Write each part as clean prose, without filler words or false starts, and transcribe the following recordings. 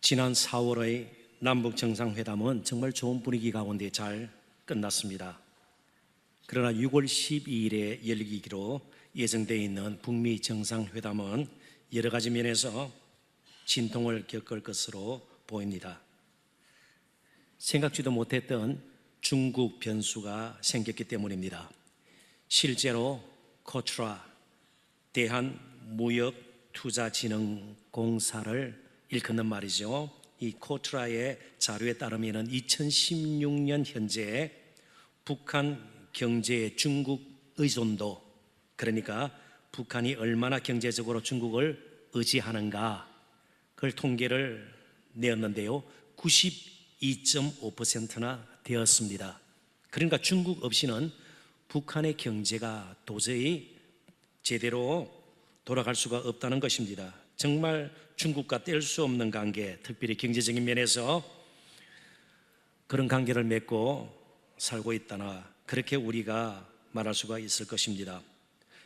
지난 4월의 남북 정상회담은 정말 좋은 분위기 가운데 잘 끝났습니다. 그러나 6월 12일에 열리기로 예정되어 있는 북미 정상회담은 여러 가지 면에서 진통을 겪을 것으로 보입니다. 생각지도 못했던 중국 변수가 생겼기 때문입니다. 실제로 코트라 대한무역투자진흥공사를 일컫는 말이죠. 이 코트라의 자료에 따르면 2016년 현재 북한 경제의 중국 의존도, 그러니까 북한이 얼마나 경제적으로 중국을 의지하는가, 그걸 통계를 내었는데요, 92.5%나 되었습니다. 그러니까 중국 없이는 북한의 경제가 도저히 제대로 돌아갈 수가 없다는 것입니다. 정말 중국과 뗄 수 없는 관계, 특별히 경제적인 면에서 그런 관계를 맺고 살고 있다나, 그렇게 우리가 말할 수가 있을 것입니다.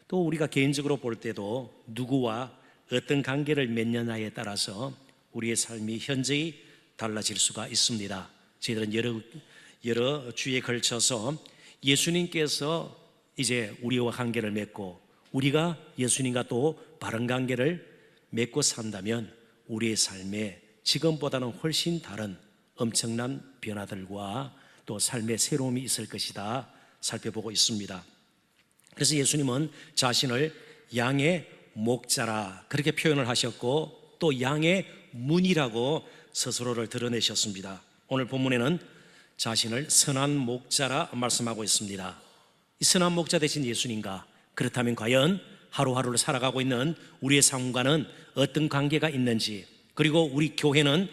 또 우리가 개인적으로 볼 때도 누구와 어떤 관계를 맺느냐에 따라서 우리의 삶이 현저히 달라질 수가 있습니다. 저희들은 여러 주에 걸쳐서 예수님께서 이제 우리와 관계를 맺고 우리가 예수님과 또 바른 관계를 맺고 산다면 우리의 삶에 지금보다는 훨씬 다른 엄청난 변화들과 또 삶의 새로움이 있을 것이다 살펴보고 있습니다. 그래서 예수님은 자신을 양의 목자라 그렇게 표현을 하셨고, 또 양의 문이라고 스스로를 드러내셨습니다. 오늘 본문에는 자신을 선한 목자라 말씀하고 있습니다. 이 선한 목자 되신 예수님과, 그렇다면 과연 하루하루를 살아가고 있는 우리의 삶과는 어떤 관계가 있는지, 그리고 우리 교회는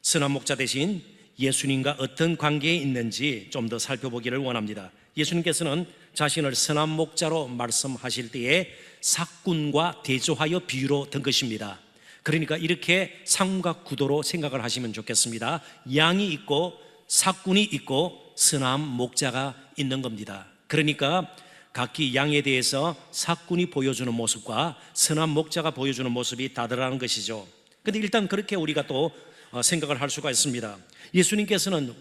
선한 목자 되신 예수님과 어떤 관계에 있는지 좀 더 살펴보기를 원합니다. 예수님께서는 자신을 선한 목자로 말씀하실 때에 삭군과 대조하여 비유로 든 것입니다. 그러니까 이렇게 삼각구도로 생각을 하시면 좋겠습니다. 양이 있고 삭군이 있고 선한 목자가 있는 겁니다. 그러니까 각기 양에 대해서 삭군이 보여주는 모습과 선한 목자가 보여주는 모습이 다르다는 것이죠. 그런데 일단 그렇게 우리가 또 생각을 할 수가 있습니다. 예수님께서는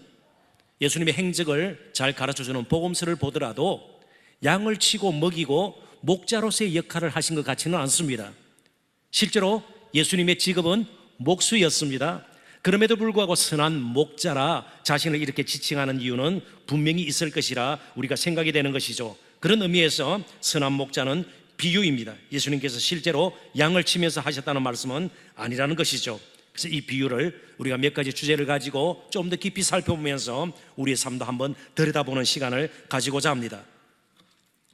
예수님의 행적을 잘 가르쳐주는 복음서를 보더라도 양을 치고 먹이고 목자로서의 역할을 하신 것 같지는 않습니다. 실제로 예수님의 직업은 목수였습니다. 그럼에도 불구하고 선한 목자라 자신을 이렇게 지칭하는 이유는 분명히 있을 것이라 우리가 생각이 되는 것이죠. 그런 의미에서 선한 목자는 비유입니다. 예수님께서 실제로 양을 치면서 하셨다는 말씀은 아니라는 것이죠. 그래서 이 비유를 우리가 몇 가지 주제를 가지고 좀 더 깊이 살펴보면서 우리의 삶도 한번 들여다보는 시간을 가지고자 합니다.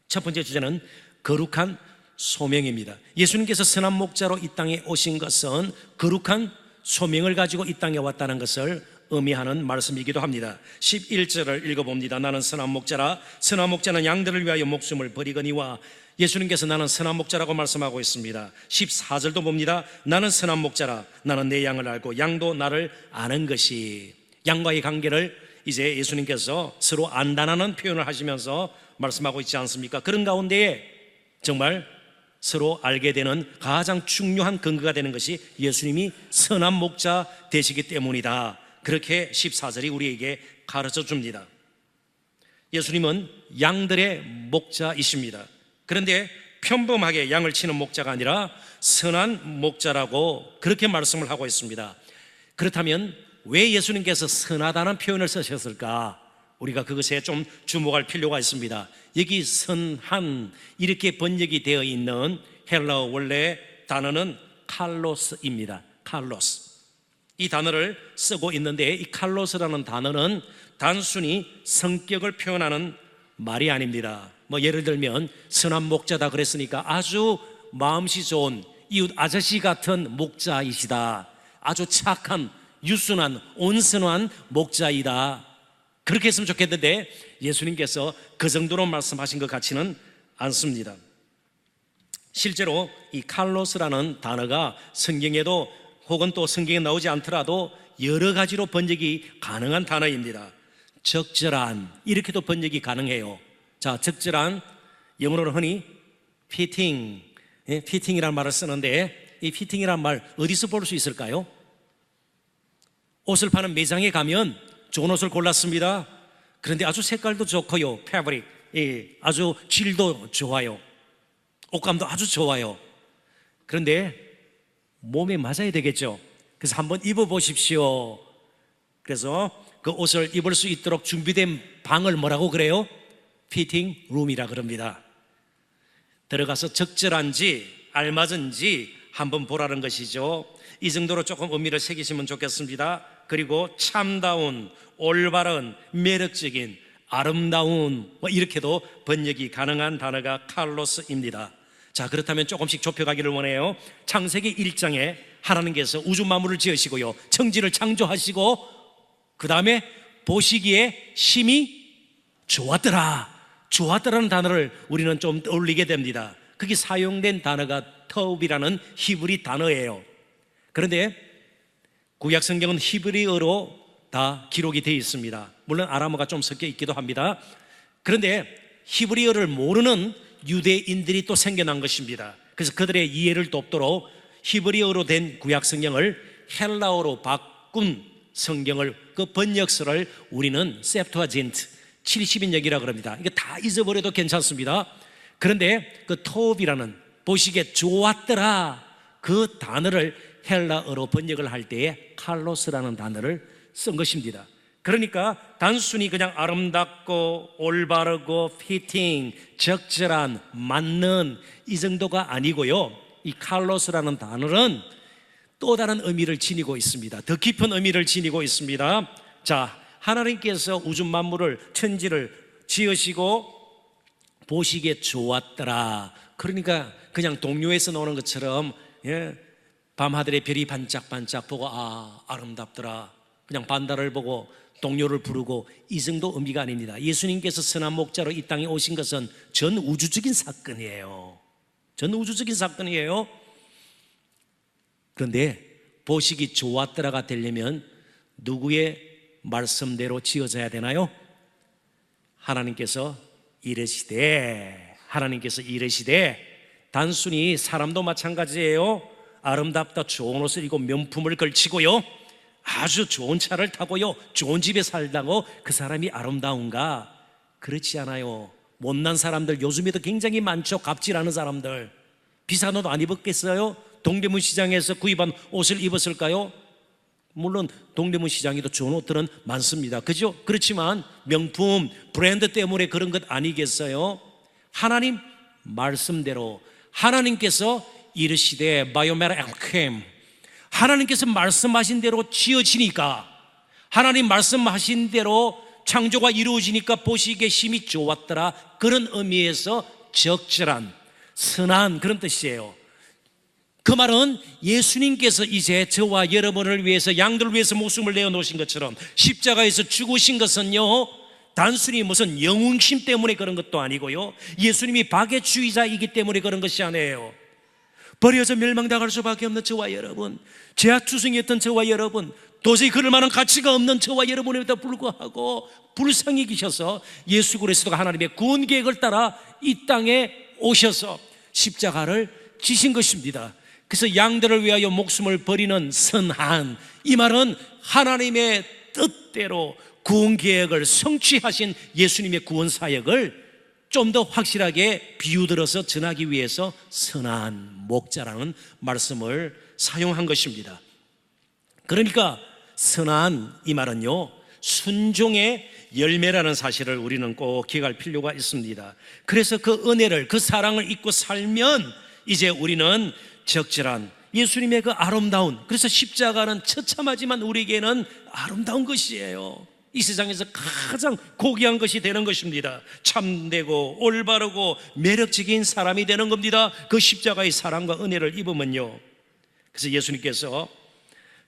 첫 번째 주제는 거룩한 소명입니다. 예수님께서 선한 목자로 이 땅에 오신 것은 거룩한 소명을 가지고 이 땅에 왔다는 것을 의미하는 말씀이기도 합니다. 11절을 읽어봅니다. 나는 선한 목자라. 선한 목자는 양들을 위하여 목숨을 버리거니와. 예수님께서 나는 선한 목자라고 말씀하고 있습니다. 14절도 봅니다. 나는 선한 목자라. 나는 내 양을 알고 양도 나를 아는 것이. 양과의 관계를 이제 예수님께서 서로 안다는 표현을 하시면서 말씀하고 있지 않습니까? 그런 가운데에 정말 서로 알게 되는 가장 중요한 근거가 되는 것이 예수님이 선한 목자 되시기 때문이다. 그렇게 14절이 우리에게 가르쳐 줍니다. 예수님은 양들의 목자이십니다. 그런데 평범하게 양을 치는 목자가 아니라 선한 목자라고 그렇게 말씀을 하고 있습니다. 그렇다면 왜 예수님께서 선하다는 표현을 쓰셨을까? 우리가 그것에 좀 주목할 필요가 있습니다. 여기 선한 이렇게 번역이 되어 있는 헬라어 원래 단어는 칼로스입니다. 칼로스. 이 단어를 쓰고 있는데 이 칼로스라는 단어는 단순히 성격을 표현하는 말이 아닙니다. 예를 들면 선한 목자다 그랬으니까 아주 마음씨 좋은 이웃 아저씨 같은 목자이시다, 아주 착한 유순한 온선한 목자이다, 그렇게 했으면 좋겠는데 예수님께서 그 정도로 말씀하신 것 같지는 않습니다. 실제로 이 칼로스라는 단어가 성경에도 혹은 또 성경에 나오지 않더라도 여러 가지로 번역이 가능한 단어입니다. 적절한 이렇게도 번역이 가능해요. 자, 적절한 영어로는 흔히 fitting, fitting이라는 말을 쓰는데 이 fitting이라는 말 어디서 볼 수 있을까요? 옷을 파는 매장에 가면 좋은 옷을 골랐습니다. 그런데 아주 색깔도 좋고요, 패브릭, 아주 질도 좋아요, 옷감도 아주 좋아요. 그런데 몸에 맞아야 되겠죠. 그래서 한번 입어보십시오. 그래서 그 옷을 입을 수 있도록 준비된 방을 뭐라고 그래요? 피팅 룸이라 그럽니다. 들어가서 적절한지 알맞은지 한번 보라는 것이죠. 이 정도로 조금 의미를 새기시면 좋겠습니다. 그리고 참다운, 올바른, 매력적인, 아름다운, 이렇게도 번역이 가능한 단어가 칼로스입니다. 자, 그렇다면 조금씩 좁혀가기를 원해요. 창세기 1장에 하나님께서 우주 만물을 지으시고요, 청지를 창조하시고 그 다음에 보시기에 심히 좋았더라는 단어를 우리는 좀 떠올리게 됩니다. 거기 사용된 단어가 터웁이라는 히브리 단어예요. 그런데 구약 성경은 히브리어로 다 기록이 되어 있습니다. 물론 아람어가 좀 섞여 있기도 합니다. 그런데 히브리어를 모르는 유대인들이 또 생겨난 것입니다. 그래서 그들의 이해를 돕도록 히브리어로 된 구약 성경을 헬라어로 바꾼 성경을, 그 번역서를 우리는 septuagint 70인역이라 그럽니다. 이거 다 잊어버려도 괜찮습니다. 그런데 그 토업이라는, 보시기에 좋았더라, 그 단어를 헬라어로 번역을 할 때에 칼로스라는 단어를 쓴 것입니다. 그러니까 단순히 그냥 아름답고 올바르고 피팅, 적절한, 맞는 이 정도가 아니고요, 이 칼로스라는 단어는 또 다른 의미를 지니고 있습니다. 더 깊은 의미를 지니고 있습니다. 자, 하나님께서 우주 만물을, 천지를 지으시고 보시기에 좋았더라. 그러니까 그냥 동요에서 나오는 것처럼, 밤하늘의 별이 반짝반짝 보고 아름답더라, 그냥 반달을 보고 동요를 부르고, 이 정도 의미가 아닙니다. 예수님께서 선한 목자로 이 땅에 오신 것은 전 우주적인 사건이에요. 전 우주적인 사건이에요. 그런데 보시기 좋았더라가 되려면 누구의 말씀대로 지어져야 되나요? 하나님께서 이르시되 단순히 사람도 마찬가지예요. 아름답다, 좋은 옷을 입고 명품을 걸치고요, 아주 좋은 차를 타고요, 좋은 집에 살다고 그 사람이 아름다운가? 그렇지 않아요. 못난 사람들 요즘에도 굉장히 많죠. 갑질하는 사람들. 비싼 옷 안 입었겠어요? 동대문 시장에서 구입한 옷을 입었을까요? 물론 동대문 시장에도 좋은 옷들은 많습니다. 그죠? 그렇지만 명품, 브랜드 때문에 그런 것 아니겠어요? 하나님 말씀대로 하나님께서 이르시되 바이오메라 엘켐, 하나님께서 말씀하신 대로 지어지니까, 하나님 말씀하신 대로 창조가 이루어지니까 보시기에 심히 좋았더라. 그런 의미에서 적절한, 선한, 그런 뜻이에요. 그 말은 예수님께서 이제 저와 여러분을 위해서, 양들을 위해서 목숨을 내어놓으신 것처럼 십자가에서 죽으신 것은요, 단순히 무슨 영웅심 때문에 그런 것도 아니고요, 예수님이 박애주의자이기 때문에 그런 것이 아니에요. 버려져 멸망당할 수밖에 없는 저와 여러분, 죄악투성이었던 저와 여러분, 도저히 그럴 만한 가치가 없는 저와 여러분에도 불구하고 불쌍히 계셔서 예수 그리스도가 하나님의 구원 계획을 따라 이 땅에 오셔서 십자가를 지신 것입니다. 그래서 양들을 위하여 목숨을 버리는 선한, 이 말은 하나님의 뜻대로 구원 계획을 성취하신 예수님의 구원 사역을 좀 더 확실하게 비유들어서 전하기 위해서 선한 목자라는 말씀을 사용한 것입니다. 그러니까 선한, 이 말은요, 순종의 열매라는 사실을 우리는 꼭 기억할 필요가 있습니다. 그래서 그 은혜를, 그 사랑을 잊고 살면 이제 우리는 적절한 예수님의 그 아름다운, 그래서 십자가는 처참하지만 우리에게는 아름다운 것이에요. 이 세상에서 가장 고귀한 것이 되는 것입니다. 참되고 올바르고 매력적인 사람이 되는 겁니다. 그 십자가의 사랑과 은혜를 입으면요. 그래서 예수님께서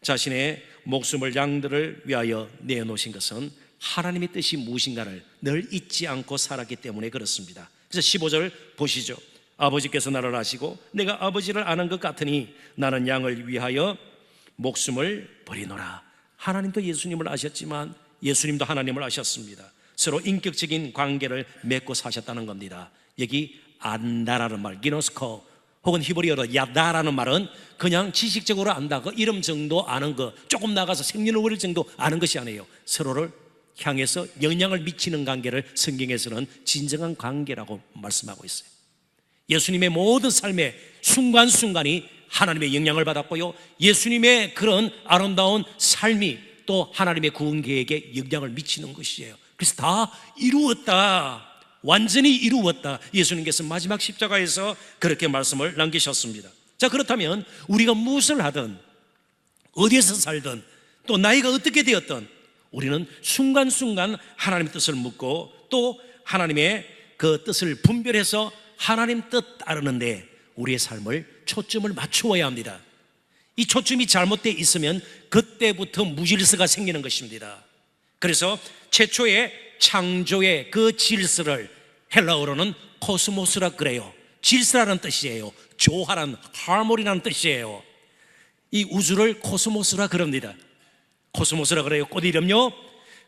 자신의 목숨을 양들을 위하여 내어놓으신 것은 하나님의 뜻이 무엇인가를 늘 잊지 않고 살았기 때문에 그렇습니다. 그래서 15절 보시죠. 아버지께서 나를 아시고 내가 아버지를 아는 것 같으니 나는 양을 위하여 목숨을 버리노라. 하나님도 예수님을 아셨지만 예수님도 하나님을 아셨습니다. 서로 인격적인 관계를 맺고 사셨다는 겁니다. 여기 안다라는 말, 기노스코, 혹은 히브리어로 야다라는 말은 그냥 지식적으로 안다, 그 이름 정도 아는 거, 조금 나가서 생년월일 정도 아는 것이 아니에요. 서로를 향해서 영향을 미치는 관계를 성경에서는 진정한 관계라고 말씀하고 있어요. 예수님의 모든 삶의 순간순간이 하나님의 영향을 받았고요, 예수님의 그런 아름다운 삶이 또 하나님의 구원 계획에 영향을 미치는 것이에요. 그래서 다 이루었다, 완전히 이루었다, 예수님께서 마지막 십자가에서 그렇게 말씀을 남기셨습니다. 자, 그렇다면 우리가 무엇을 하든 어디에서 살든 또 나이가 어떻게 되었든 우리는 순간순간 하나님의 뜻을 묻고 또 하나님의 그 뜻을 분별해서 하나님 뜻 따르는데 우리의 삶을 초점을 맞추어야 합니다. 이 초점이 잘못되어 있으면 그때부터 무질서가 생기는 것입니다. 그래서 최초의 창조의 그 질서를 헬라어로는 코스모스라 그래요. 질서라는 뜻이에요. 조화란, 하모니라는 뜻이에요. 이 우주를 코스모스라 그럽니다. 코스모스라 그래요, 꽃 이름요.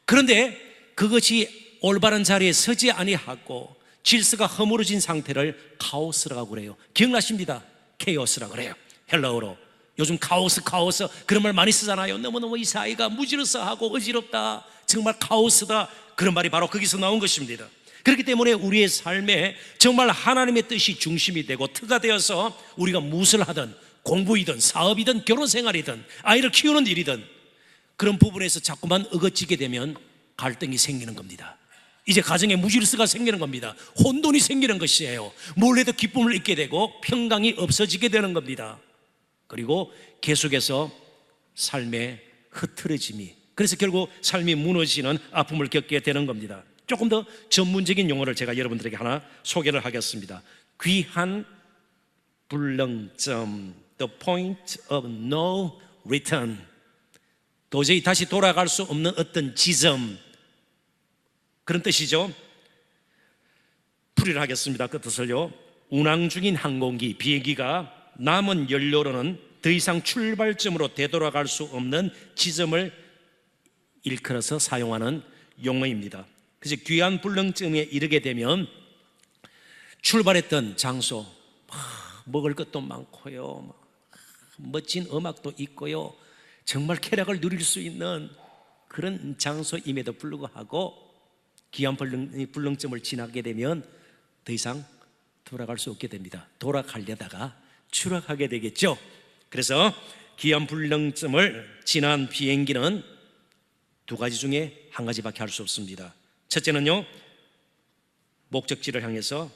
그런데 그것이 올바른 자리에 서지 아니하고 질서가 허물어진 상태를 카오스라고 그래요. 기억나십니다? 케오스라 그래요, 헬라어로. 요즘 카오스 그런 말 많이 쓰잖아요. 너무너무 이 사이가 무질서하고 어지럽다, 정말 카오스다, 그런 말이 바로 거기서 나온 것입니다. 그렇기 때문에 우리의 삶에 정말 하나님의 뜻이 중심이 되고 터가 되어서 우리가 무엇을 하든, 공부이든 사업이든 결혼생활이든 아이를 키우는 일이든 그런 부분에서 자꾸만 어거지게 되면 갈등이 생기는 겁니다. 이제 가정에 무질서가 생기는 겁니다. 혼돈이 생기는 것이에요. 뭘 해도 기쁨을 잊게 되고 평강이 없어지게 되는 겁니다. 그리고 계속해서 삶의 흐트러짐이, 그래서 결국 삶이 무너지는 아픔을 겪게 되는 겁니다. 조금 더 전문적인 용어를 제가 여러분들에게 하나 소개를 하겠습니다. 귀한 불능점, the point of no return. 도저히 다시 돌아갈 수 없는 어떤 지점, 그런 뜻이죠. 풀이를 하겠습니다. 그 뜻을요. 운항 중인 항공기, 비행기가 남은 연료로는 더 이상 출발점으로 되돌아갈 수 없는 지점을 일컬어서 사용하는 용어입니다. 그래서 귀한 불능점에 이르게 되면 출발했던 장소, 먹을 것도 많고요, 멋진 음악도 있고요, 정말 쾌락을 누릴 수 있는 그런 장소임에도 불구하고 귀한 불능점을 지나게 되면 더 이상 돌아갈 수 없게 됩니다. 돌아가려다가 추락하게 되겠죠. 그래서 귀한 불능점을 지난 비행기는 두 가지 중에 한 가지밖에 할 수 없습니다. 첫째는요, 목적지를 향해서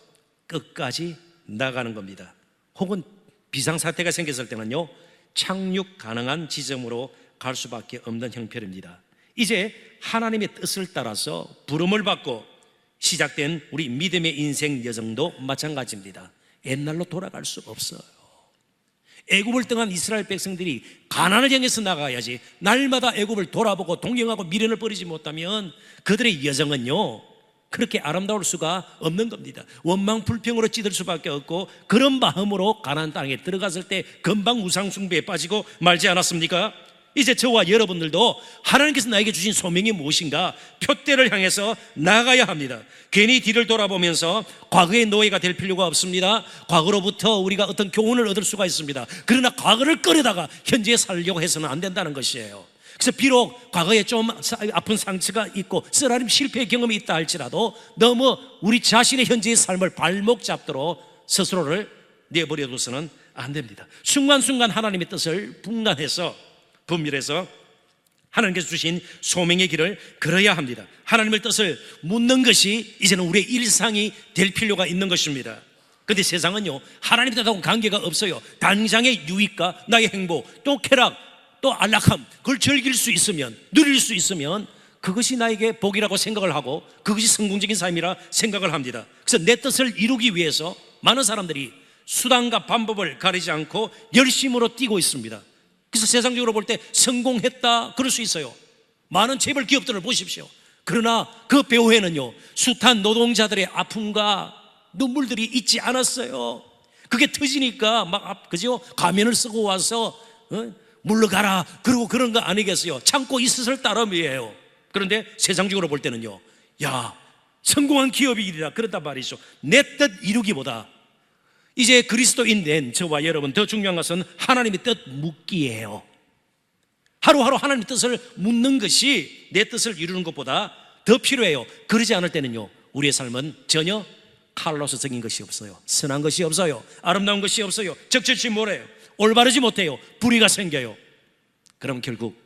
끝까지 나가는 겁니다. 혹은 비상사태가 생겼을 때는요, 착륙 가능한 지점으로 갈 수밖에 없는 형편입니다. 이제 하나님의 뜻을 따라서 부름을 받고 시작된 우리 믿음의 인생 여정도 마찬가지입니다. 옛날로 돌아갈 수 없어요. 애굽을 떠난 이스라엘 백성들이 가나안을 향해서 나가야지, 날마다 애굽을 돌아보고 동경하고 미련을 버리지 못하면 그들의 여정은요 그렇게 아름다울 수가 없는 겁니다. 원망 불평으로 찌들 수밖에 없고, 그런 마음으로 가나안 땅에 들어갔을 때 금방 우상 숭배에 빠지고 말지 않았습니까? 이제 저와 여러분들도 하나님께서 나에게 주신 소명이 무엇인가, 표대를 향해서 나가야 합니다. 괜히 뒤를 돌아보면서 과거의 노예가 될 필요가 없습니다. 과거로부터 우리가 어떤 교훈을 얻을 수가 있습니다. 그러나 과거를 끌어다가 현재에 살려고 해서는 안 된다는 것이에요. 그래서 비록 과거에 좀 아픈 상처가 있고 쓰라림 실패의 경험이 있다 할지라도 너무 우리 자신의 현재의 삶을 발목 잡도록 스스로를 내버려둬서는 안 됩니다. 순간순간 하나님의 뜻을 분별해서 하나님께서 주신 소명의 길을 걸어야 합니다. 하나님의 뜻을 묻는 것이 이제는 우리의 일상이 될 필요가 있는 것입니다. 그런데 세상은요, 하나님 뜻하고 관계가 없어요. 당장의 유익과 나의 행복, 또 쾌락, 또 안락함, 그걸 즐길 수 있으면, 누릴 수 있으면 그것이 나에게 복이라고 생각을 하고 그것이 성공적인 삶이라 생각을 합니다. 그래서 내 뜻을 이루기 위해서 많은 사람들이 수단과 방법을 가리지 않고 열심으로 뛰고 있습니다. 그래서 세상적으로 볼 때 성공했다 그럴 수 있어요. 많은 재벌 기업들을 보십시오. 그러나 그 배후에는요, 숱한 노동자들의 아픔과 눈물들이 있지 않았어요. 그게 터지니까 그죠? 가면을 쓰고 와서 물러가라 그러고 그런 거 아니겠어요? 참고 있었을 따름이에요. 그런데 세상적으로 볼 때는요, 야, 성공한 기업이 일이라 그런단 말이죠. 내 뜻 이루기보다 이제 그리스도인 된 저와 여러분, 더 중요한 것은 하나님의 뜻 묻기예요. 하루하루 하나님의 뜻을 묻는 것이 내 뜻을 이루는 것보다 더 필요해요. 그러지 않을 때는요, 우리의 삶은 전혀 칼로스적인 것이 없어요. 선한 것이 없어요. 아름다운 것이 없어요. 적절치 못해요. 올바르지 못해요. 불의가 생겨요. 그럼 결국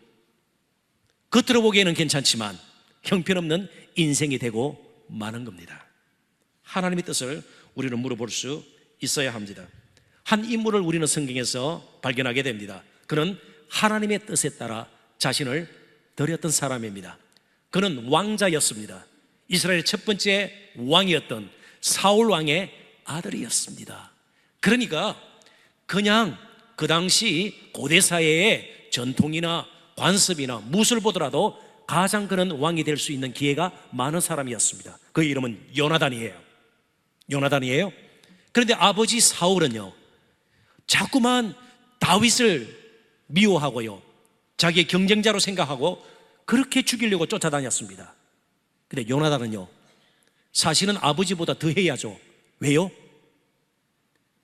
겉으로 보기에는 괜찮지만 형편없는 인생이 되고 마는 겁니다. 하나님의 뜻을 우리는 물어볼 수 있어야 합니다. 한 인물을 우리는 성경에서 발견하게 됩니다. 그는 하나님의 뜻에 따라 자신을 드렸던 사람입니다. 그는 왕자였습니다. 이스라엘의 첫 번째 왕이었던 사울 왕의 아들이었습니다. 그러니까 그냥 그 당시 고대 사회의 전통이나 관습이나 무술 보더라도 가장 그는 왕이 될 수 있는 기회가 많은 사람이었습니다. 그 이름은 요나단이에요. 요나단이에요. 그런데 아버지 사울은요, 자꾸만 다윗을 미워하고요, 자기의 경쟁자로 생각하고 그렇게 죽이려고 쫓아다녔습니다. 근데 요나단은요, 사실은 아버지보다 더 해야죠. 왜요?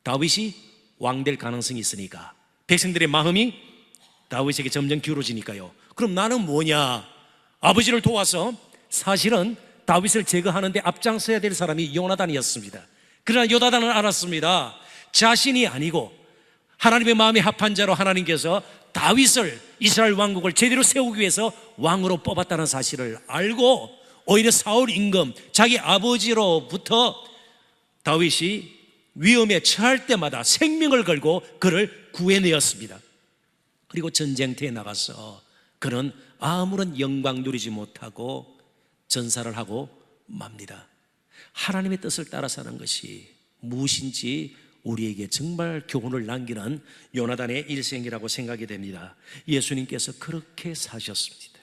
다윗이 왕 될 가능성이 있으니까. 백성들의 마음이 다윗에게 점점 기울어지니까요. 그럼 나는 뭐냐? 아버지를 도와서 사실은 다윗을 제거하는 데 앞장서야 될 사람이 요나단이었습니다. 그러나 요나단은 알았습니다. 자신이 아니고 하나님의 마음에 합한 자로 하나님께서 다윗을, 이스라엘 왕국을 제대로 세우기 위해서 왕으로 뽑았다는 사실을 알고 오히려 사울 임금, 자기 아버지로부터 다윗이 위험에 처할 때마다 생명을 걸고 그를 구해내었습니다. 그리고 전쟁터에 나가서 그는 아무런 영광 누리지 못하고 전사를 하고 맙니다. 하나님의 뜻을 따라 사는 것이 무엇인지 우리에게 정말 교훈을 남기는 요나단의 일생이라고 생각이 됩니다. 예수님께서 그렇게 사셨습니다.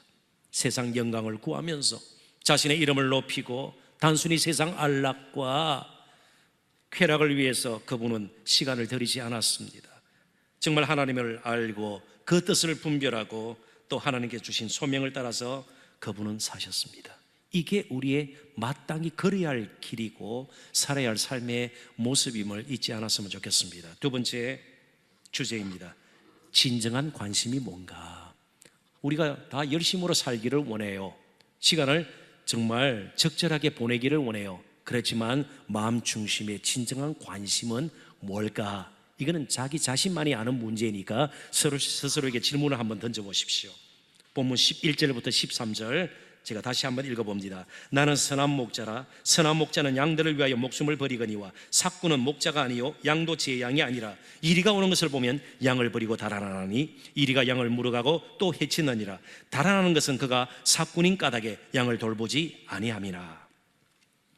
세상 영광을 구하면서 자신의 이름을 높이고 단순히 세상 안락과 쾌락을 위해서 그분은 시간을 들이지 않았습니다. 정말 하나님을 알고 그 뜻을 분별하고 또 하나님께 주신 소명을 따라서 그분은 사셨습니다. 이게 우리의 마땅히 걸어야 할 길이고 살아야 할 삶의 모습임을 잊지 않았으면 좋겠습니다. 두 번째 주제입니다. 진정한 관심이 뭔가. 우리가 다 열심으로 살기를 원해요. 시간을 정말 적절하게 보내기를 원해요. 그렇지만 마음 중심의 진정한 관심은 뭘까? 이거는 자기 자신만이 아는 문제니까 스스로에게 질문을 한번 던져보십시오. 본문 11절부터 13절 제가 다시 한번 읽어봅니다. 나는 선한 목자라. 선한 목자는 양들을 위하여 목숨을 버리거니와 삭구는 목자가 아니요 양도 제 양이 아니라 이리가 오는 것을 보면 양을 버리고 달아나니 이리가 양을 물어가고 또 해치느니라. 달아나는 것은 그가 삭군인 까닭에 양을 돌보지 아니함이나.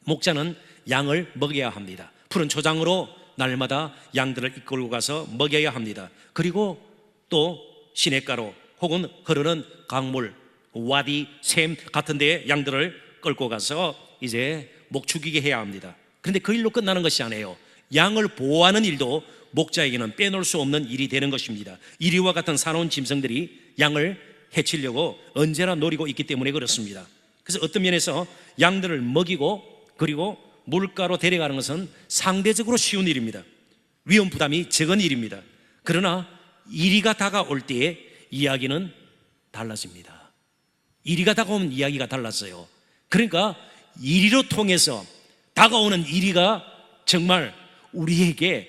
목자는 양을 먹여야 합니다. 푸른 초장으로 날마다 양들을 이끌고 가서 먹여야 합니다. 그리고 또 시냇가로 혹은 흐르는 강물, 와디, 샘 같은 데에 양들을 끌고 가서 이제 목 죽이게 해야 합니다. 그런데 그 일로 끝나는 것이 아니에요. 양을 보호하는 일도 목자에게는 빼놓을 수 없는 일이 되는 것입니다. 이리와 같은 사나운 짐승들이 양을 해치려고 언제나 노리고 있기 때문에 그렇습니다. 그래서 어떤 면에서 양들을 먹이고 그리고 물가로 데려가는 것은 상대적으로 쉬운 일입니다. 위험 부담이 적은 일입니다. 그러나 이리가 다가올 때에 이야기는 달라집니다. 이리가 다가오면 이야기가 달랐어요. 그러니까 이리로 통해서 다가오는 이리가 정말 우리에게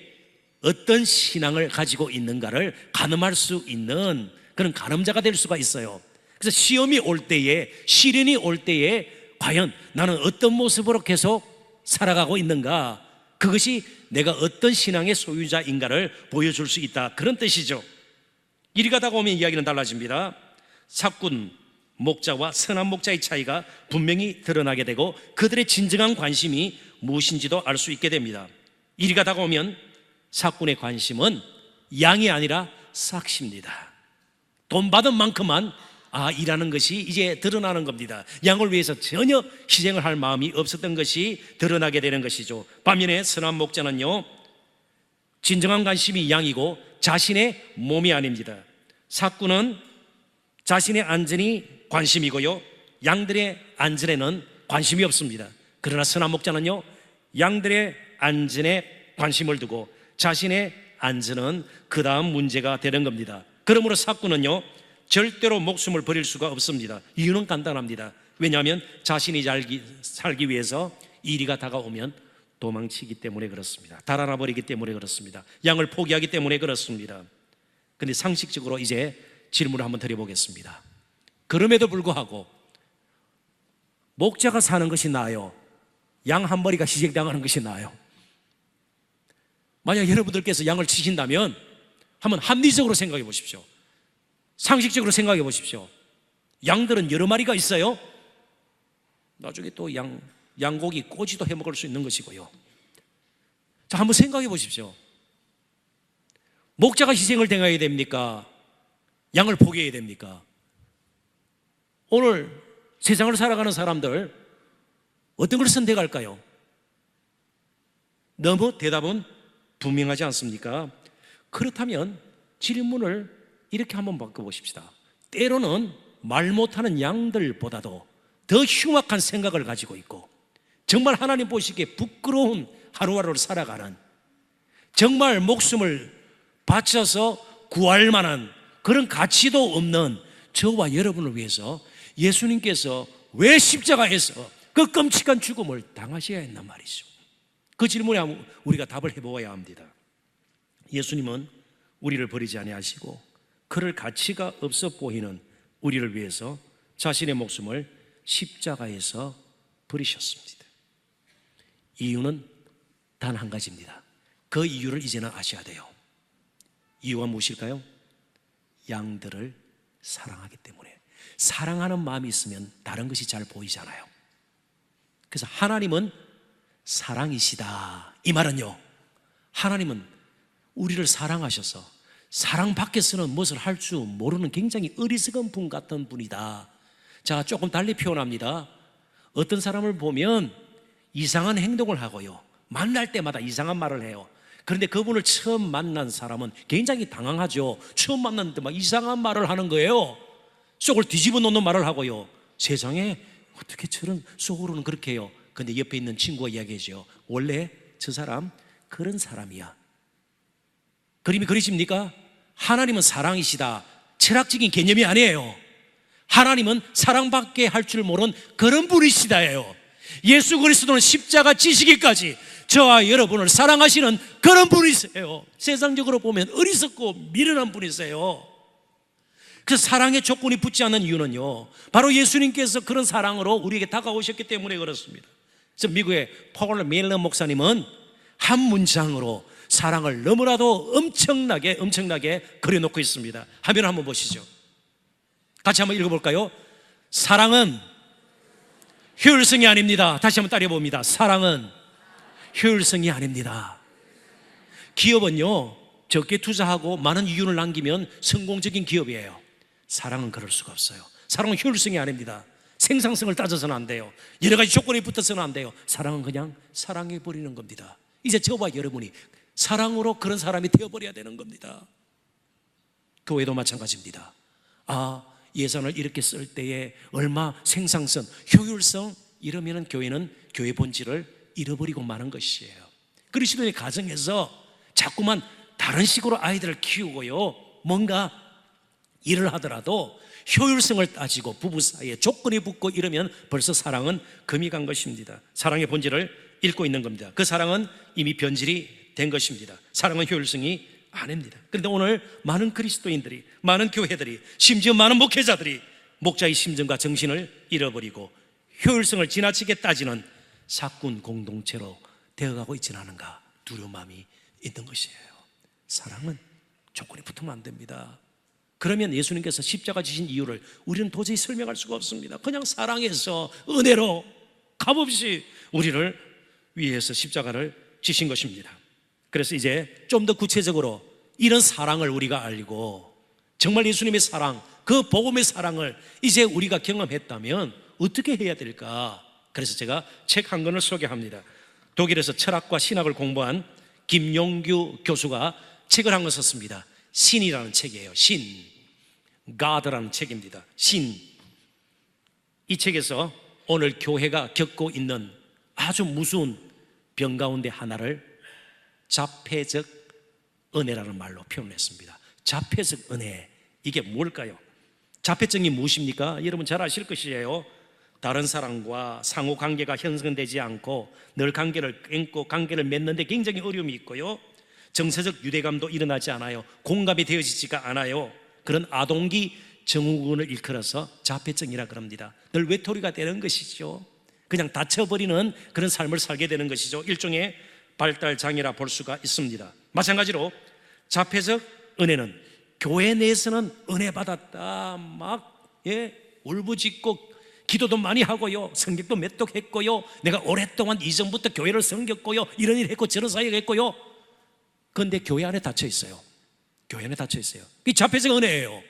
어떤 신앙을 가지고 있는가를 가늠할 수 있는 그런 가늠자가 될 수가 있어요. 그래서 시험이 올 때에, 시련이 올 때에 과연 나는 어떤 모습으로 계속 살아가고 있는가, 그것이 내가 어떤 신앙의 소유자인가를 보여줄 수 있다, 그런 뜻이죠. 이리 가다 보면 이야기는 달라집니다. 삭군 목자와 선한 목자의 차이가 분명히 드러나게 되고 그들의 진정한 관심이 무엇인지도 알 수 있게 됩니다. 이리 가다 보면 삭군의 관심은 양이 아니라 삭시입니다. 돈 받은 만큼만 일하는 것이 이제 드러나는 겁니다. 양을 위해서 전혀 희생을 할 마음이 없었던 것이 드러나게 되는 것이죠. 반면에 선한 목자는요, 진정한 관심이 양이고 자신의 몸이 아닙니다. 삭구는 자신의 안전이 관심이고요, 양들의 안전에는 관심이 없습니다. 그러나 선한 목자는요, 양들의 안전에 관심을 두고 자신의 안전은 그 다음 문제가 되는 겁니다. 그러므로 사꾼은요, 절대로 목숨을 버릴 수가 없습니다. 이유는 간단합니다. 왜냐하면 자신이 살기 위해서 이리가 다가오면 도망치기 때문에 그렇습니다. 달아나 버리기 때문에 그렇습니다. 양을 포기하기 때문에 그렇습니다. 그런데 상식적으로 이제 질문을 한번 드려보겠습니다. 그럼에도 불구하고 목자가 사는 것이 나아요, 양 한 마리가 희생당하는 것이 나아요? 만약 여러분들께서 양을 치신다면 한번 합리적으로 생각해 보십시오. 상식적으로 생각해 보십시오. 양들은 여러 마리가 있어요. 나중에 또 양고기 꼬지도 해 먹을 수 있는 것이고요. 자, 한번 생각해 보십시오. 목자가 희생을 당해야 됩니까? 양을 포기해야 됩니까? 오늘 세상을 살아가는 사람들 어떤 걸 선택할까요? 너무 대답은 분명하지 않습니까? 그렇다면 질문을 이렇게 한번 바꿔보십시다. 때로는 말 못하는 양들보다도 더 흉악한 생각을 가지고 있고, 정말 하나님 보시기에 부끄러운 하루하루를 살아가는, 정말 목숨을 바쳐서 구할 만한 그런 가치도 없는 저와 여러분을 위해서 예수님께서 왜 십자가에서 그 끔찍한 죽음을 당하셔야 했단 말이죠. 그 질문에 우리가 답을 해보아야 합니다. 예수님은 우리를 버리지 아니하시고 그럴 가치가 없어 보이는 우리를 위해서 자신의 목숨을 십자가에서 버리셨습니다. 이유는 단 한 가지입니다. 그 이유를 이제는 아셔야 돼요. 이유가 무엇일까요? 양들을 사랑하기 때문에. 사랑하는 마음이 있으면 다른 것이 잘 보이잖아요. 그래서 하나님은 사랑이시다. 이 말은요, 하나님은 우리를 사랑하셔서 사랑 밖에서는 무엇을 할 줄 모르는 굉장히 어리석은 분 같은 분이다. 자, 조금 달리 표현합니다. 어떤 사람을 보면 이상한 행동을 하고요, 만날 때마다 이상한 말을 해요. 그런데 그분을 처음 만난 사람은 굉장히 당황하죠. 처음 만났는데 막 이상한 말을 하는 거예요. 속을 뒤집어 놓는 말을 하고요. 세상에 어떻게 저런 속으로는 그렇게 해요. 근데 옆에 있는 친구가 이야기하죠. 원래 저 사람 그런 사람이야. 그림이 그리십니까? 하나님은 사랑이시다. 철학적인 개념이 아니에요. 하나님은 사랑밖에 할 줄 모르는 그런 분이시다예요. 예수 그리스도는 십자가 지시기까지 저와 여러분을 사랑하시는 그런 분이세요. 세상적으로 보면 어리석고 미련한 분이세요. 그래서 사랑의 조건이 붙지 않는 이유는요, 바로 예수님께서 그런 사랑으로 우리에게 다가오셨기 때문에 그렇습니다. 그래서 미국의 폴 밀러 목사님은 한 문장으로 사랑을 너무나도 엄청나게 그려놓고 있습니다. 화면 한번 보시죠. 같이 한번 읽어볼까요? 사랑은 효율성이 아닙니다. 다시 한번 따라해 봅니다. 사랑은 효율성이 아닙니다. 기업은요, 적게 투자하고 많은 이윤을 남기면 성공적인 기업이에요. 사랑은 그럴 수가 없어요. 사랑은 효율성이 아닙니다. 생산성을 따져서는 안 돼요. 여러 가지 조건이 붙어서는 안 돼요. 사랑은 그냥 사랑해버리는 겁니다. 이제 저와 여러분이 사랑으로 그런 사람이 되어버려야 되는 겁니다. 교회도 마찬가지입니다. 예산을 이렇게 쓸 때에 얼마 생산성, 효율성 이러면은 교회는 교회 본질을 잃어버리고 마는 것이에요. 그리스도의 가정에서 자꾸만 다른 식으로 아이들을 키우고요, 뭔가 일을 하더라도 효율성을 따지고 부부 사이에 조건이 붙고 이러면 벌써 사랑은 금이 간 것입니다. 사랑의 본질을 잃고 있는 겁니다. 그 사랑은 이미 변질이 된 것입니다. 사랑은 효율성이 아닙니다. 그런데 오늘 많은 그리스도인들이, 많은 교회들이, 심지어 많은 목회자들이 목자의 심정과 정신을 잃어버리고 효율성을 지나치게 따지는 사꾼 공동체로 되어가고 있지는 않은가 두려운 마음이 있는 것이에요. 사랑은 조건이 붙으면 안 됩니다. 그러면 예수님께서 십자가 지신 이유를 우리는 도저히 설명할 수가 없습니다. 그냥 사랑해서 은혜로 값없이 우리를 위해서 십자가를 지신 것입니다. 그래서 이제 좀 더 구체적으로 이런 사랑을 우리가 알고 정말 예수님의 사랑, 그 복음의 사랑을 이제 우리가 경험했다면 어떻게 해야 될까? 그래서 제가 책 한 권을 소개합니다. 독일에서 철학과 신학을 공부한 김용규 교수가 책을 한 권 썼습니다. 신이라는 책이에요. 신, God라는 책입니다. 신. 이 책에서 오늘 교회가 겪고 있는 아주 무서운 병 가운데 하나를 자폐적 은혜라는 말로 표현했습니다. 자폐적 은혜, 이게 뭘까요? 자폐증이 무엇입니까? 여러분 잘 아실 것이에요. 다른 사람과 상호 관계가 형성되지 않고 늘 관계를 끊고 관계를 맺는데 굉장히 어려움이 있고요, 정서적 유대감도 일어나지 않아요. 공감이 되어지지가 않아요. 그런 아동기 증후군을 일컬어서 자폐증이라 그럽니다. 늘 외톨이가 되는 것이죠. 그냥 닫혀버리는 그런 삶을 살게 되는 것이죠. 일종의 발달 장애라 볼 수가 있습니다. 마찬가지로 자폐적 은혜는 교회 내에서는 은혜 받았다, 막 울부짖고 기도도 많이 하고요, 성경도 몇 독 했고요, 내가 오랫동안 이전부터 교회를 섬겼고요, 이런 일 했고 저런 사역 했고요. 그런데 교회 안에 닫혀 있어요. 교회 안에 닫혀 있어요. 이 자폐적 은혜예요.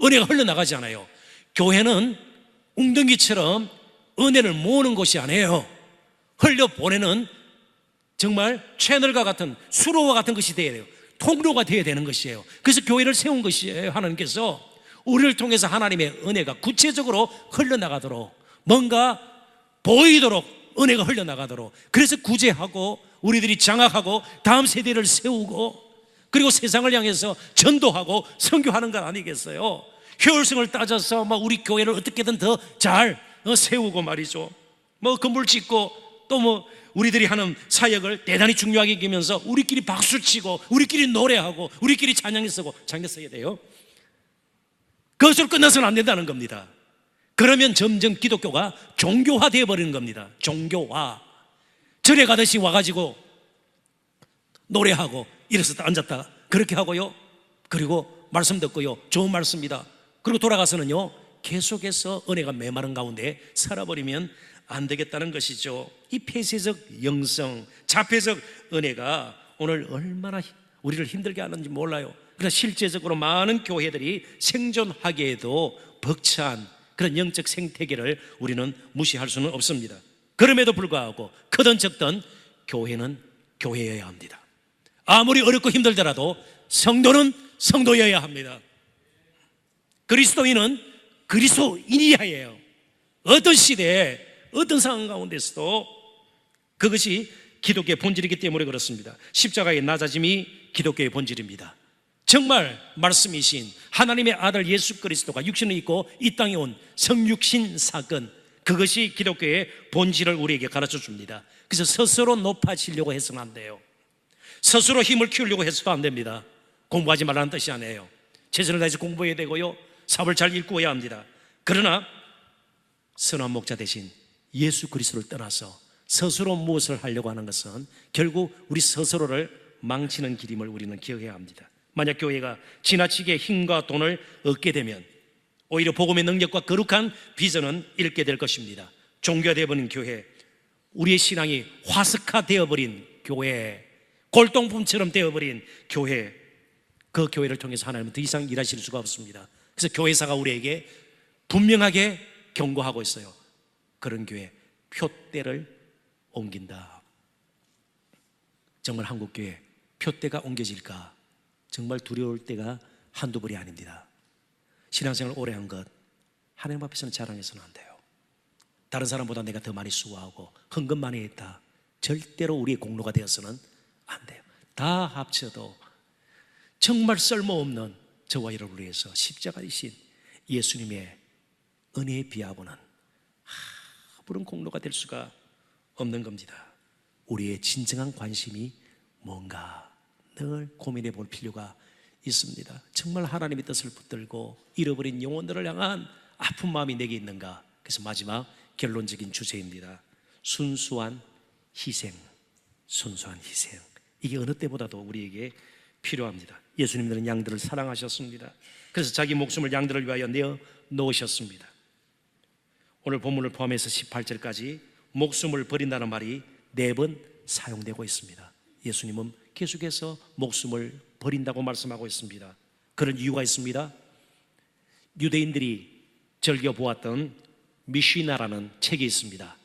은혜가 흘러나가지 않아요. 교회는 웅덩이처럼 은혜를 모으는 곳이 아니에요. 흘려보내는 정말 채널과 같은, 수로와 같은 것이 되어야 돼요. 통로가 되어야 되는 것이에요. 그래서 교회를 세운 것이에요. 하나님께서 우리를 통해서 하나님의 은혜가 구체적으로 흘러나가도록, 뭔가 보이도록 은혜가 흘러나가도록, 그래서 구제하고 우리들이 장악하고 다음 세대를 세우고 그리고 세상을 향해서 전도하고 선교하는 것 아니겠어요? 효율성을 따져서 막 우리 교회를 어떻게든 더 잘 세우고 말이죠, 뭐 건물 짓고 또 뭐 우리들이 하는 사역을 대단히 중요하게 여기면서 우리끼리 박수치고 우리끼리 노래하고 우리끼리 찬양에 쓰고, 찬양에 써야 돼요. 그것으로 끝나서는 안 된다는 겁니다. 그러면 점점 기독교가 종교화 되어버리는 겁니다. 종교화. 절에 가듯이 와가지고 노래하고 일어섰다 앉았다 그렇게 하고요, 그리고 말씀 듣고요, 좋은 말씀이다, 그리고 돌아가서는요 계속해서 은혜가 메마른 가운데 살아버리면 안 되겠다는 것이죠. 이 폐쇄적 영성, 자폐적 은혜가 오늘 얼마나 우리를 힘들게 하는지 몰라요. 그러나 실제적으로 많은 교회들이 생존하기에도 벅찬 그런 영적 생태계를 우리는 무시할 수는 없습니다. 그럼에도 불구하고 크든 적든 교회는 교회여야 합니다. 아무리 어렵고 힘들더라도 성도는 성도여야 합니다. 그리스도인은 그리스도인이어야 해요. 어떤 시대에 어떤 상황 가운데서도 그것이 기독교의 본질이기 때문에 그렇습니다. 십자가의 낮아짐이 기독교의 본질입니다. 정말 말씀이신 하나님의 아들 예수 그리스도가 육신을 입고 이 땅에 온 성육신 사건, 그것이 기독교의 본질을 우리에게 가르쳐 줍니다. 그래서 스스로 높아지려고 해서는 안 돼요. 스스로 힘을 키우려고 해서도 안 됩니다. 공부하지 말라는 뜻이 아니에요. 최선을 다해서 공부해야 되고요, 사업을 잘 일구어야 합니다. 그러나 선한 목자 대신 예수 그리스도를 떠나서 스스로 무엇을 하려고 하는 것은 결국 우리 스스로를 망치는 길임을 우리는 기억해야 합니다. 만약 교회가 지나치게 힘과 돈을 얻게 되면 오히려 복음의 능력과 거룩한 비전은 잃게 될 것입니다. 종교화되어버린 교회, 우리의 신앙이 화석화되어버린 교회, 골동품처럼 되어버린 교회, 그 교회를 통해서 하나님은 더 이상 일하실 수가 없습니다. 그래서 교회사가 우리에게 분명하게 경고하고 있어요. 그런 교회 표대를 옮긴다. 정말 한국교회 표대가 옮겨질까 정말 두려울 때가 한두 벌이 아닙니다. 신앙생활 오래 한 것 하나님 앞에서는 자랑해서는 안 돼요. 다른 사람보다 내가 더 많이 수고하고 헌금 많이 했다, 절대로 우리의 공로가 되어서는 안 돼요. 다 합쳐도 정말 쓸모없는 저와 여러분을 위해서 십자가이신 예수님의 은혜의 비하고는 아무런 공로가 될 수가 없는 겁니다. 우리의 진정한 관심이 뭔가 늘 고민해 볼 필요가 있습니다. 정말 하나님의 뜻을 붙들고 잃어버린 영혼들을 향한 아픈 마음이 내게 있는가? 그래서 마지막 결론적인 주제입니다. 순수한 희생. 순수한 희생. 이게 어느 때보다도 우리에게 필요합니다. 예수님들은 양들을 사랑하셨습니다. 그래서 자기 목숨을 양들을 위하여 내어 놓으셨습니다. 오늘 본문을 포함해서 18절까지 목숨을 버린다는 말이 4번 사용되고 있습니다. 예수님은 계속해서 목숨을 버린다고 말씀하고 있습니다. 그런 이유가 있습니다. 유대인들이 즐겨보았던 미시나라는 책이 있습니다.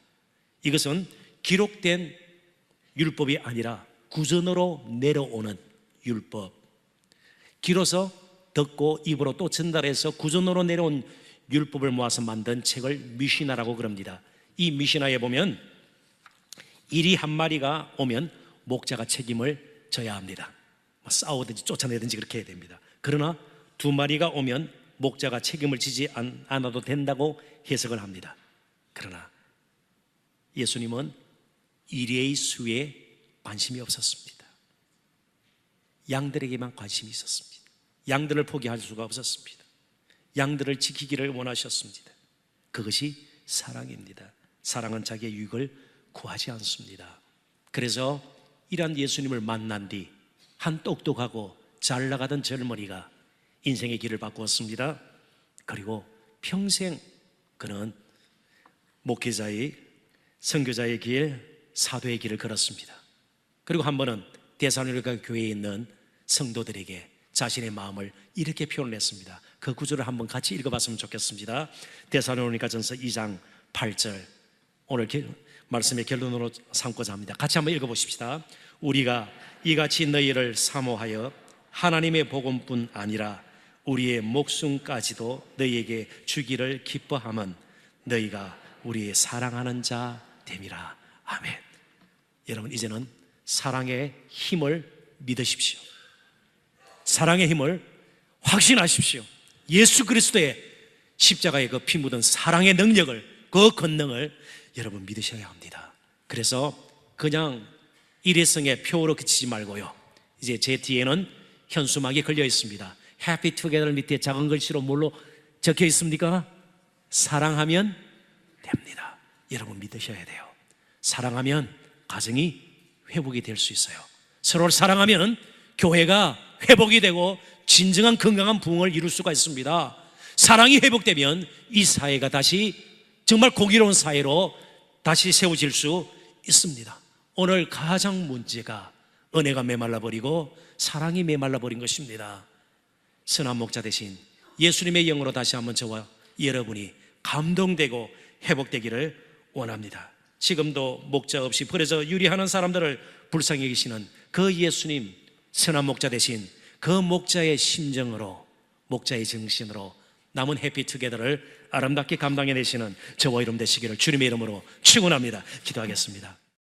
이것은 기록된 율법이 아니라 구전으로 내려오는 율법, 귀로서 듣고 입으로 또 전달해서 구전으로 내려온 율법을 모아서 만든 책을 미시나라고 그럽니다. 이 미시나에 보면 일이 한 마리가 오면 목자가 책임을 져야 합니다. 싸우든지 쫓아내든지 그렇게 해야 됩니다. 그러나 두 마리가 오면 목자가 책임을 지지 않아도 된다고 해석을 합니다. 그러나 예수님은 일의 수에 관심이 없었습니다. 양들에게만 관심이 있었습니다. 양들을 포기할 수가 없었습니다. 양들을 지키기를 원하셨습니다. 그것이 사랑입니다. 사랑은 자기의 유익을 구하지 않습니다. 그래서 이런 예수님을 만난 뒤 한 똑똑하고 잘 나가던 젊은이가 인생의 길을 바꾸었습니다. 그리고 평생 그는 목회자의, 선교자의 길, 사도의 길을 걸었습니다. 그리고 한 번은 데살로니가 교회에 있는 성도들에게 자신의 마음을 이렇게 표현했습니다. 그 구절을 한번 같이 읽어봤으면 좋겠습니다. 데살로니가전서 2장 8절, 오늘 말씀의 결론으로 삼고자 합니다. 같이 한번 읽어보십시다. 우리가 이같이 너희를 사모하여 하나님의 복음뿐 아니라 우리의 목숨까지도 너희에게 주기를 기뻐함은 너희가 우리의 사랑하는 자 됨이라. 아멘. 여러분, 이제는 사랑의 힘을 믿으십시오. 사랑의 힘을 확신하십시오. 예수 그리스도의 십자가의 그 피 묻은 사랑의 능력을, 그 권능을 여러분 믿으셔야 합니다. 그래서 그냥 일회성의 표로 그치지 말고요, 이제 제 뒤에는 현수막이 걸려 있습니다. Happy Together 밑에 작은 글씨로 뭘로 적혀 있습니까? 사랑하면 됩니다. 여러분 믿으셔야 돼요. 사랑하면 가정이 회복이 될 수 있어요. 서로를 사랑하면 교회가 회복이 되고 진정한 건강한 부흥을 이룰 수가 있습니다. 사랑이 회복되면 이 사회가 다시 정말 공의로운 사회로 다시 세워질 수 있습니다. 오늘 가장 문제가 은혜가 메말라버리고 사랑이 메말라버린 것입니다. 선한 목자 대신 예수님의 영으로 다시 한번 저와 여러분이 감동되고 회복되기를 원합니다. 지금도 목자 없이 버려져 유리하는 사람들을 불쌍히 여기시는 그 예수님, 선한 목자 대신 그 목자의 심정으로, 목자의 정신으로 남은 해피투게더를 아름답게 감당해내시는 저와 여러분 되시기를 주님의 이름으로 축원합니다. 기도하겠습니다.